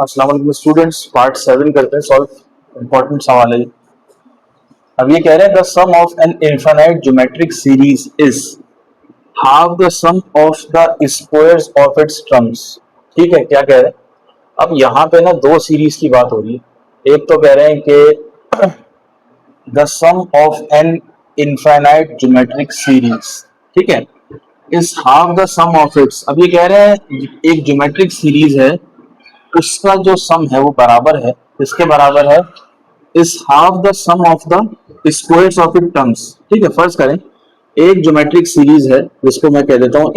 अस्सलाम वालेकुम students, part 7 करते हैं सॉल्व। इंपॉर्टेंट सवाल है। अब ये कह रहे हैं the sum of an infinite geometric series is half the sum of the squares of its terms. ठीक है, क्या कह रहे हैं? अब यहाँ पे ना दो सीरीज की बात हो रही है। एक तो कह रहे हैं कि the sum of an infinite geometric series, ठीक है, is half the sum of its. अब ये कह रहे हैं एक ज्योमेट्रिक सीरीज है, उसका जो सम है वो बराबर है, इसके बराबर है is half the sum of the squares of it terms. ठीक है, फर्ज करें एक ज्योमेट्रिक सीरीज है जिसको मैं कह देता हूं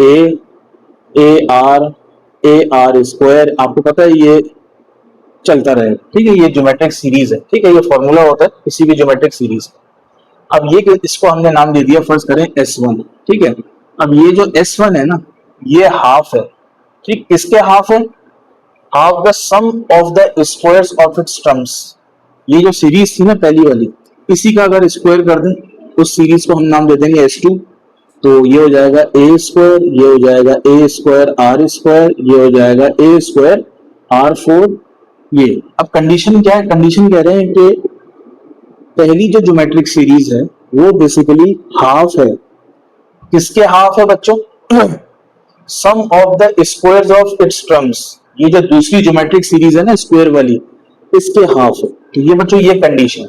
ए आर स्क्वायर। आपको पता है ये चलता रहेगा। ठीक है, ये ज्योमेट्रिक सीरीज है। ठीक है, ये फॉर्मूला होता है किसी भी ज्योमेट्रिक सीरीज का। अब ये इसको हमने नाम दे दिया, फर्ज करें S1। ठीक है, अब ये जो S1 है ना, ये हाफ है। ठीक, किसके हाफ है? Half the sum of the squares of its terms. ये जो सीरीज थी ना पहली वाली, इसी का अगर स्क्वायर कर दें उस सीरीज को हम नाम दे देंगे S2। तो ये हो जाएगा ए स्क्वायर, ये हो जाएगा ए स्क्वायर आर स्क्वायर, ये हो जाएगा ए स्क्वायर R4। ये अब कंडीशन क्या है? कंडीशन कह रहे हैं कि पहली जो ज्योमेट्रिक सीरीज है वो बेसिकली हाफ है। किसके हाफ है बच्चों? Sum of the squares of its terms. ये जो दूसरी ज्योमेट्रिक सीरीज है ना स्क्वायर वाली, इसके हाफ है। तो ये बच्चों ये कंडीशन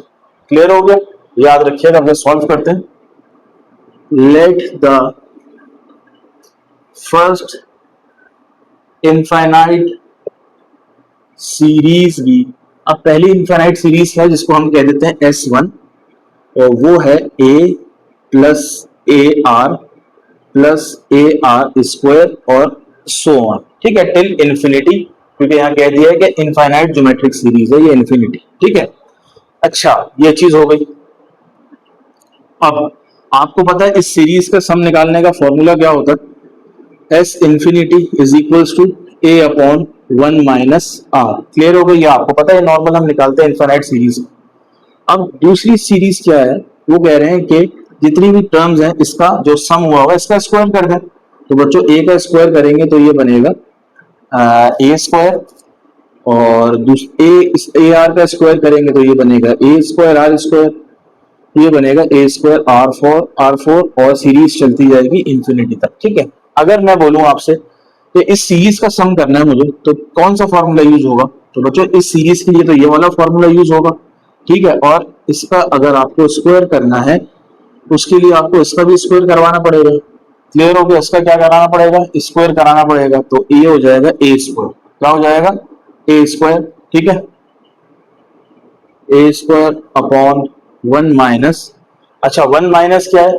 क्लियर हो गया, याद रखिएगा। अब सॉल्व करते हैं। Let the first infinite series be. अब पहली इनफाइनाइट सीरीज है जिसको हम कह देते हैं S1, और वो है a plus A R plus A R square और सो ऑन। ठीक है, टिल इन्फिनिटी, क्योंकि यहाँ कह दिया है कि इनफाइनाइट ज्योमेट्रिक सीरीज है ये इन्फिनिटी। ठीक है, अच्छा ये चीज हो गई। अब आपको पता है इस सीरीज का सम निकालने का फॉर्मूला क्या होता है? S infinity is equals to a upon 1 minus are. Clear हो गई? ये आपको पता है, नॉर्मल हम निकालते हैं इनफाइनाइट सीरीज। अब दूसरी सीरीज क्या है? वो कह रहे हैं कि जितनी भी टर्म्स हैं इसका जो सम हुआ होगा इसका स्क्वायर कर दें। तो बच्चों ए का स्क्वायर करेंगे तो ये बनेगा ए स्क्वायर, और ए आर का स्क्वायर करेंगे तो ये बनेगा ए स्क्वायर आर स्क्वायर, ये बनेगा ए स्क्वायर आर फोर, और सीरीज चलती जाएगी इंफिनिटी तक। ठीक है, अगर मैं बोलूं आपसे कि इस सीरीज का सम करना है मुझे, तो कौन सा फॉर्मूला यूज होगा? तो बच्चों इस सीरीज के लिए तो ये वाला फॉर्मूला यूज होगा। ठीक है, और इसका अगर आपको स्क्वायर करना है उसके लिए आपको इसका भी स्क्वायर करवाना पड़ेगा। क्लियर हो गया? इसका क्या कराना पड़ेगा? स्क्वायर कराना पड़ेगा। तो ये हो जाएगा ए स्क्वायर। क्या हो जाएगा? ए स्क्वायर। ठीक है, ए स्क्वायर अपॉन 1 माइनस, अच्छा 1 माइनस क्या है?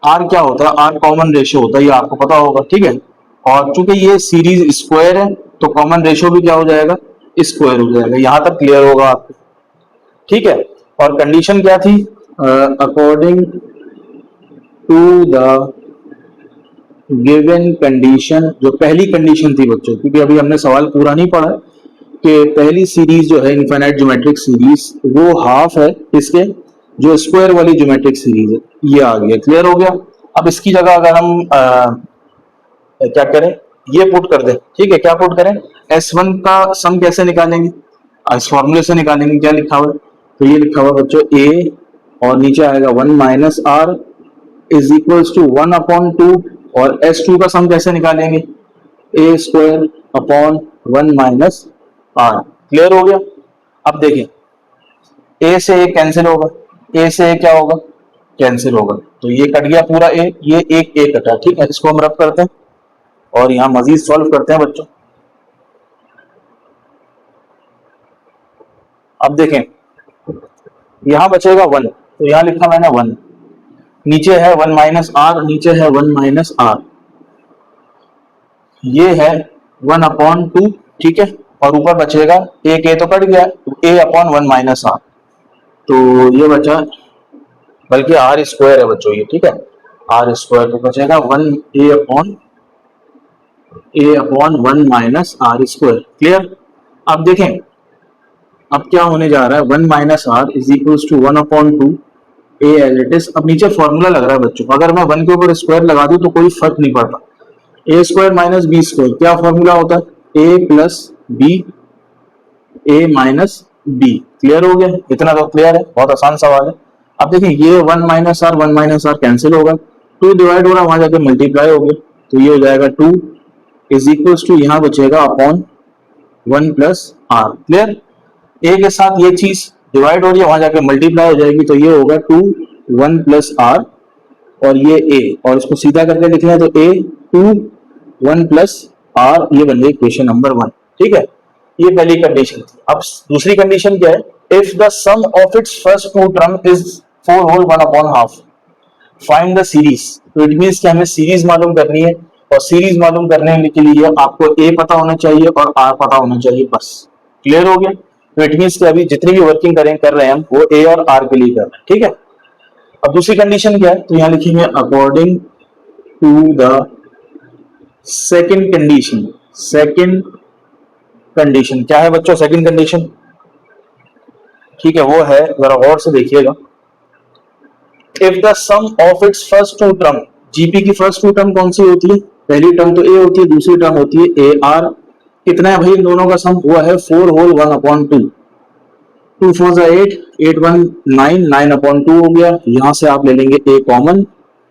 आर क्या होता है? आर कॉमन रेशियो होता है, ये आपको पता होगा। ठीक है, और चूंकि ये सीरीज स्क्वायर है तो कॉमन रेशियो भी क्या हो जाएगा? स्क्वायर हो जाएगा। यहां तक क्लियर होगा आपको? ठीक है, और कंडीशन क्या थी? According to the given condition, जो पहली कंडीशन थी बच्चों, क्योंकि अभी हमने सवाल पूरा नहीं पढ़ा, कि पहली सीरीज जो है इनफाइनाइट ज्योमेट्रिक सीरीज वो हाफ है इसके जो स्क्वायर वाली ज्योमेट्रिक सीरीज है। ये आ गया, क्लियर हो गया। अब इसकी जगह अगर हम क्या करें, ये पुट कर दें। ठीक है, क्या पुट करें? S1 का सम कैसे निकालेंगे? इस फॉर्मूले से निकालेंगे। क्या लिखा हुआ है? तो ये लिखा हुआ बच्चों a, और नीचे आएगा 1 minus R is equals to 1 upon 2, और S2 का सम कैसे निकालेंगे? A square upon 1 minus are. Clear हो गया? अब देखें, ए से ए कैंसिल होगा, ए से ए क्या होगा? कैंसिल होगा, तो ये कट गया पूरा ए, ये एक ए कटा। ठीक है, इसको हम रब करते हैं और यहां मजीद सॉल्व करते हैं बच्चों। अब देखें, यहां बचेगा 1, तो यहां लिखा मैंने 1, नीचे है 1 माइनस आर, नीचे है 1 माइनस आर, ये है 1 अपॉन 2। ठीक है, और ऊपर बचेगा एक ए तो कट गया, ए अपॉन 1 माइनस आर, तो ये बचा, बल्कि आर स्क्वायर है बच्चों ये। ठीक है, आर स्क्वायर, तो बचेगा 1 A upon 1 minus R square. Clear? अब देखें, अब क्या होने जा रहा है? 1 minus R is equal to 1 upon 2 A as it is. अब नीचे फॉर्मूला लग रहा है बच्चों, अगर मैं 1 के ऊपर स्क्वायर लगा दूं तो कोई फर्क नहीं पड़ता। ए स्क्वायर माइनस बी स्क्वायर, क्या फॉर्मूला होता है? ए प्लस बी, ए माइनस बी। क्लियर हो गया? इतना तो क्लियर है, बहुत आसान सवाल है। अब देखिए ये 1 माइनस आर कैंसिल होगा, 2 डिवाइड हो रहा वहां जाके मल्टीप्लाई हो गया, तो ये हो जाएगा 2 इज इक्वल टू यहाँ बचेगा अपॉन 1 प्लस आर। क्लियर? ए के साथ ये चीज डिवाइड हो रही है वहां जाके मल्टीप्लाई हो जाएगी, तो ये होगा 2 1 प्लस आर और ये ए, और इसको सीधा करके लिख लें तो ए 2 1 प्लस आर, ये बन गई इक्वेशन नंबर 1। ठीक है, ये पहली कंडीशन थी। अब दूसरी कंडीशन क्या है? If the sum of its first two term is 4 whole 1 upon half, find the series. तो इट मींस कि हमें सीरीज मालूम करनी है, और सीरीज मालूम करने के लिए आपको ए पता होना चाहिए और आर पता होना चाहिए, बस। क्लियर हो गया? तो इट मींस कि अभी जितनी भी वर्किंग कर रहे हैं हम, वो ए और आर के लिए कर रहे हैं। ठीक है, अब दूसरी कंडीशन क्या है? तो यहां लिखेंगे according to the second condition. Second condition क्या है बच्चों? सेकंड कंडीशन, ठीक है, वो है, जरा गौर से देखिएगा। If the sum of its first two term, GP की फर्स्ट टू टर्म कौन सी होती है? पहली टर्म तो ए होती है, दूसरी टर्म होती है ए आर। कितना है भाई इन दोनों का सम? हुआ है 4 होल 1 अपॉन 2, 2 4 8, 8 1 9, 9 अपॉन 2 हो गया। यहां से आप ले लेंगे ए कॉमन,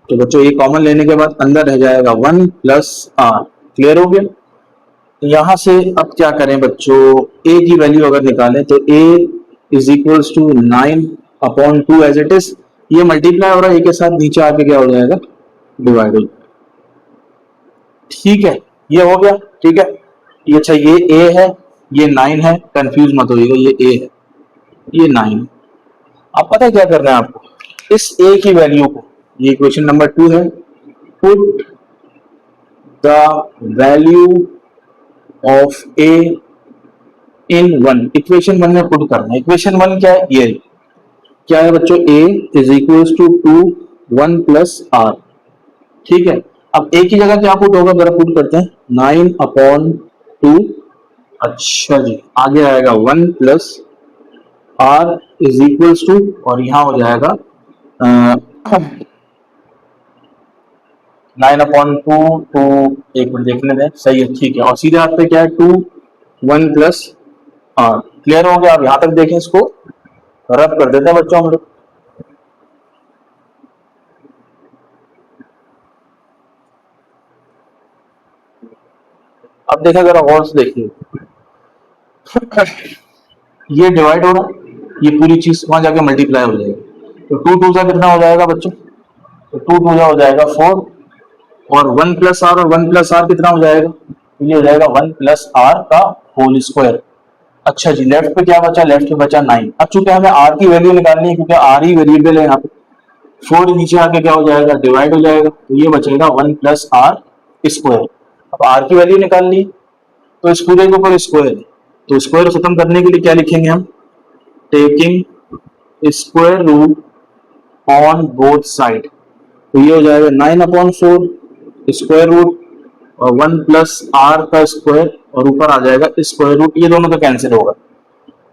तो बच्चों ए कॉमन लेने के बाद अंदर रह जाएगा 1 प्लस आर। क्लियर हो गया? यहां से अब क्या करें बच्चों? a की वैल्यू अगर निकालें तो a is equals to 9 upon 2 as it is. ये मल्टीप्लाई हो रहा है a के साथ, नीचे आके क्या हो जाएगा? डिवाइड हो जाएगा। ठीक है, ये हो गया। ठीक है, ये अच्छा ये a है, ये 9 है, कंफ्यूज मत होइएगा, ये a है, ये 9 है। अब पता है क्या करना है आपको? इस a की वैल्यू को, ये इक्वेशन नंबर 2 है, put the value of a in 1, equation 1 में पुट करना है। इक्वेशन 1 क्या है? ये क्या है बच्चों? a is equal to 2 1 plus r. ठीक है, अब a की जगह क्या पुट होगा? जरा पुट करते हैं, 9 अपॉन 2, अच्छा जी, आगे आएगा 1 plus r is equal to, और यहां हो जाएगा 9 अपॉन 2, तो एक मिनट देखने दें, सही है, ठीक है, और सीधे हाथ पे क्या है? 2 1 प्लस आर। क्लियर हो गया? अब यहां तक देखें, इसको रब कर देते हैं बच्चों हम लोग। अब देखा जरा गौर से देखिए, ये डिवाइड हो रहा है, ये पूरी चीज वहां जाके मल्टीप्लाई हो जाएगी, तो 2 2 सा कितना हो जाएगा बच्चों? तो 2 2 सा हो जाएगा 4, और 1 प्लस आर, और 1 प्लस आर कितना हो जाएगा? तो ये हो जाएगा 1 प्लस आर का होल स्क्वायर। अच्छा जी, लेफ्ट पे क्या बचा? लेफ्ट पे बचा 9। अब चूंकि हमें आर की वैल्यू निकालनी है, क्योंकि आर ही वेरिएबल है यहाँ पे, 4 नीचे आके क्या हो जाएगा? डिवाइड हो जाएगा, तो ये बचेगा 1 प्लस आर स्क्वायर। अब आर की वैल्यू निकालनी है, तो इस पूरे के ऊपर स्क्वायर है, तो स्क्वायर खत्म करने के लिए क्या लिखेंगे हम? Taking square root on both side, तो ये हो जाएगा 9 अपॉन 4 स्क्वायर रूट और 1 प्लस आर का स्क्वायर, और ऊपर आ जाएगा स्क्वायर रूट, ये दोनों तो कैंसिल होगा।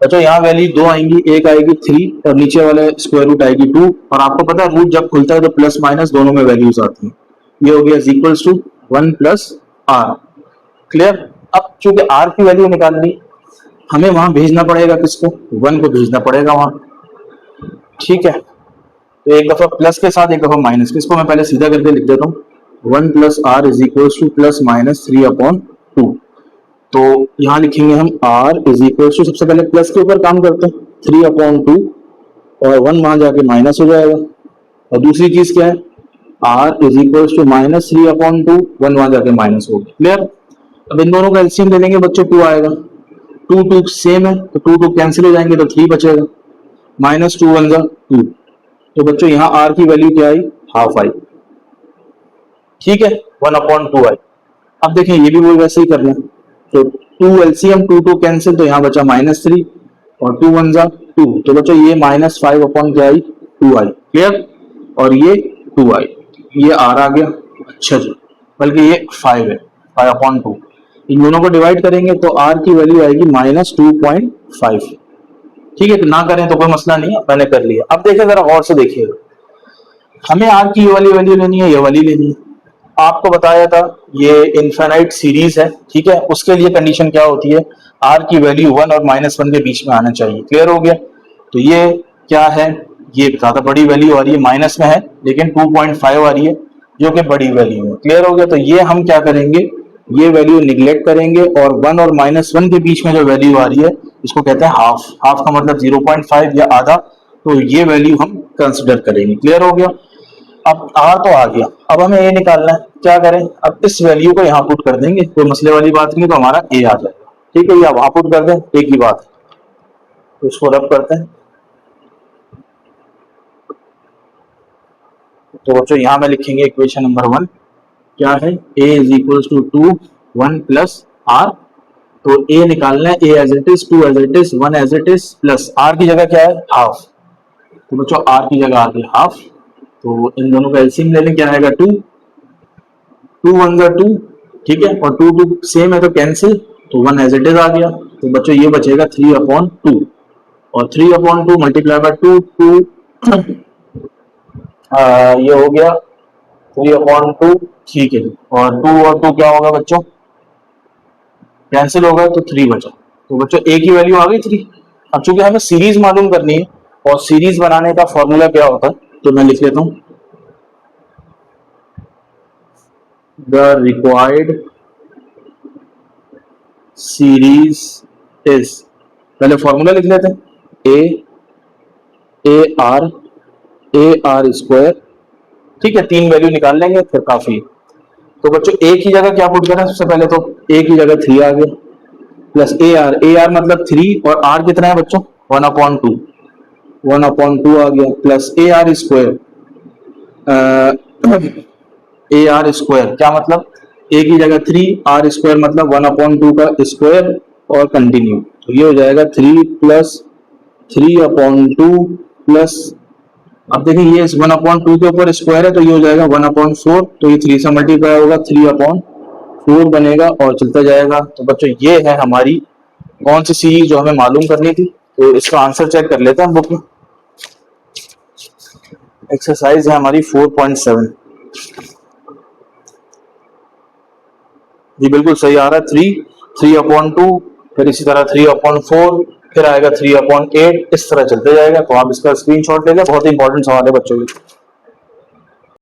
अच्छा, यहाँ वैल्यू 2 आएंगी, एक आएगी 3 और नीचे वाले स्क्वायर रूट आएगी 2, और आपको पता है रूट जब खुलता है तो प्लस माइनस दोनों में वैल्यूज आती हैं। ये हो गया is equals to 1 plus r. Clear? अब चूंकि आर की वैल्यू निकालनी, हमें वहां भेजना पड़ेगा, किसको? 1 को भेजना पड़ेगा वहां। ठीक है, तो एक दफा प्लस के साथ एक दफा माइनस, इसको मैं पहले सीधा करके लिख देता हूँ। 1 plus r is equals to plus minus 3 upon 2। तो यहां लिखेंगे हम r इज इक्वल टू, सबसे पहले प्लस के ऊपर काम करते हैं, 3 अपॉन 2, और 1 वहां जाके माइनस हो जाएगा, और दूसरी चीज क्या है? r is equal to minus 3 upon 2, 1 वहां जाके माइनस होगा। क्लियर? अब इन दोनों का एलसीएम ले लेंगे बच्चों, 2 आएगा, 2 2 सेम है, तो 2 2 कैंसिल हो जाएंगे, तो 3 बचेगा, माइनस 2 1 जा 2, तो बच्चों यहाँ r की वैल्यू क्या आई? Half I. ठीक है, 1 अपॉन 2 आई। अब देखें, ये भी वो वैसे ही करना है, तो 2 एलसीएम 2 2 कैंसिल, तो यहाँ बचा माइनस 3, और 2 1 जा 2, तो बच्चों ये माइनस 5 अपॉन क्या आई? 2 आई। क्लियर? और ये 2 आई, ये r आ गया। अच्छा जी, बल्कि ये 5 है, 5 अपॉन 2, इन दोनों को डिवाइड करेंगे तो r की वैल्यू आएगी माइनस 2.5। ठीक है, तो ना करें तो कोई मसला नहीं है, मैंने कर लिया। अब देखिए, जरा गौर से देखिएगा, हमें r की ये वाली वैल्यू लेनी है, ये वाली लेनी है, आपको बताया था ये इनफाइनाइट सीरीज है, ठीक है। उसके लिए कंडीशन क्या होती है, आर की वैल्यू 1 और -1 के बीच में आना चाहिए। क्लियर हो गया। तो ये क्या है, ये ज्यादा बड़ी वैल्यू आ रही है, माइनस में है लेकिन 2.5 आ रही है जो कि बड़ी वैल्यू है। क्लियर हो गया। तो ये हम क्या करेंगे, ये वैल्यू निग्लेक्ट करेंगे और 1 और -1 के बीच में जो वैल्यू आ रही है इसको कहते हैं हाफ। हाफ का मतलब 0.5 या आधा, तो ये वैल्यू हम कंसिडर करेंगे। क्लियर हो गया। अब आर तो आ गया, अब हमें ए निकालना है। क्या करें, अब इस वैल्यू को यहाँ पुट कर देंगे, कोई मसले वाली बात नहीं, तो हमारा ए आ जाएगा। ठीक है, ये अब वहां पुट कर दें, एक ही बात है। तो इसको रब करते हैं। तो बच्चों यहाँ में लिखेंगे इक्वेशन नंबर 1 क्या है, a is equal to 2 1 plus r. तो a निकालना है, a as it is, 2 as it is, 1 as it is, plus r की जगह क्या है, हाफ। तो बच्चों r की जगह आ गई हाफ। तो इन दोनों का एलसीएम ले लें, क्या आएगा 2, 2 1 जा 2, ठीक है, और 2 2 सेम है तो कैंसिल, तो 1 एज इट इज आ गया। तो बच्चों ये बचेगा 3/2, और 3/2 मल्टीप्लाई बाय 2, 2 ये हो गया 3/2, ठीक है। और 2 और 2 क्या होगा बच्चों, कैंसिल होगा, तो 3 बचा। तो बच्चों ए की वैल्यू आ गई 3। अब चूंकि हमें सीरीज मालूम करनी है और सीरीज बनाने का फॉर्मूला क्या होता है, तो मैं लिख लेता हूं, द रिक्वायर्ड सीरीज इज, पहले फॉर्मूला लिख लेते हैं, ए आर स्क्वायर, ठीक है। 3 वैल्यू निकाल लेंगे फिर काफी है। तो बच्चों ए की जगह क्या पुट करें, सबसे पहले तो ए की जगह 3 आ गया, प्लस ए आर मतलब 3, और आर कितना है बच्चों 1/2, 1/2 आ गया, प्लस ए आर स्क्वायर क्या मतलब, ए की जगह 3, आर स्क्वायर मतलब 1/2 का स्क्वायर और कंटिन्यू। तो ये हो जाएगा 3 प्लस 3/2 प्लस, अब देखिए ये 1/2 के ऊपर स्क्वायर है तो ये हो जाएगा 1/4, तो ये 3 से मल्टीप्लाई होगा, 3/4 बनेगा और चलता जाएगा। तो बच्चों ये है हमारी कौन सी सीरीज जो हमें मालूम करनी थी। तो इसका आंसर चेक कर लेते हैं बुक में। एक्सरसाइज है हमारी 4.7, जी बिल्कुल सही आ रहा है, 3/2, फिर इसी तरह 3/4, फिर आएगा 3/8, इस तरह चलते जाएगा। तो आप इसका स्क्रीनशॉट ले लें, बहुत इंपॉर्टेंट सवाल है बच्चों के।